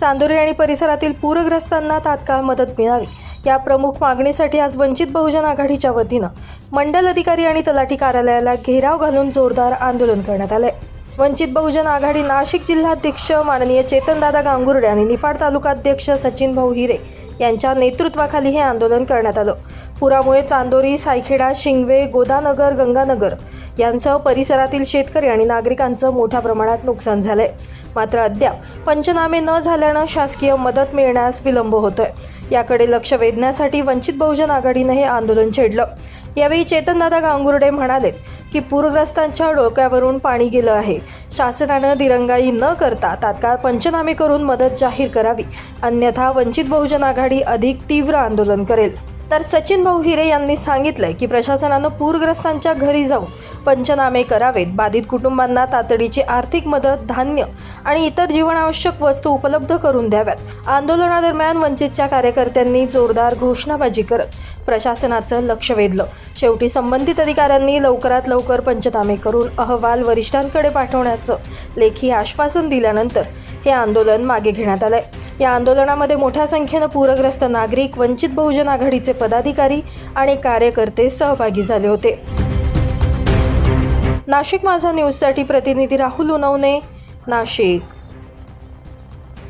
चांदोरी आणि परिसरातील पूरग्रस्तांना तात्काळ मदत मिळावी या प्रमुख मागणीसाठी आज वंचित बहुजन आघाडीच्या वतीनं मंडल अधिकारी आणि तलाठी कार्यालयाला घेराव घालून जोरदार आंदोलन करण्यात आले। वंचित बहुजन आघाडी नाशिक जिल्हाध्यक्ष माननीय चेतनदादा गांगुर्डे आणि निफाड तालुकाध्यक्ष सचिन भाऊ हिरे यांच्या नेतृत्वाखाली हे आंदोलन करण्यात आलं। पुरामुळे चांदोरी, सायखेडा, शिंगवे, गोदानगर, गंगानगर यांसह परिसरातील शेतकरी आणि नागरिकांचं मोठ्या प्रमाणात नुकसान झालंय। मात्र अद्याप पंचनामे न झाल्यानं शासकीय मदत मिळण्यास विलंब होतोय। याकडे लक्ष वेधण्यासाठी वंचित बहुजन आघाडीने हे आंदोलन छेडलं। यावेळी चेतनदादा गांगुर्डे म्हणाले की पूरग्रस्तांच्या डोक्यावरून पाणी गेलं आहे। शासनानं दिरंगाई न करता तात्काळ पंचनामे करून मदत जाहीर करावी, अन्यथा वंचित बहुजन आघाडी अधिक तीव्र आंदोलन करेल। तर सचिन भाऊ हिरे यांनी सांगितलंय की प्रशासनानं पूरग्रस्तांच्या घरी जाऊन पंचनामे करावेत, बाधित कुटुंबांना तातडीची आर्थिक मदत, धान्य आणि इतर जीवनावश्यक वस्तू उपलब्ध करून द्याव्यात। आंदोलनादरम्यान वंचितच्या कार्यकर्त्यांनी जोरदार घोषणाबाजी करत प्रशासनाचं लक्ष वेधलं। शेवटी संबंधित अधिकाऱ्यांनी लवकरात लवकर पंचनामे करून अहवाल वरिष्ठांकडे पाठवण्याचं लेखी आश्वासन दिल्यानंतर हे आंदोलन मागे घेण्यात आलंय। या आंदोलनामध्ये मोठ्या संख्येनं पूरग्रस्त नागरिक, वंचित बहुजन आघाडीचे पदाधिकारी आणि कार्यकर्ते सहभागी झाले होते। नाशिक माझा न्यूजसाठी प्रतिनिधी राहुल उनवणे, नाशिक।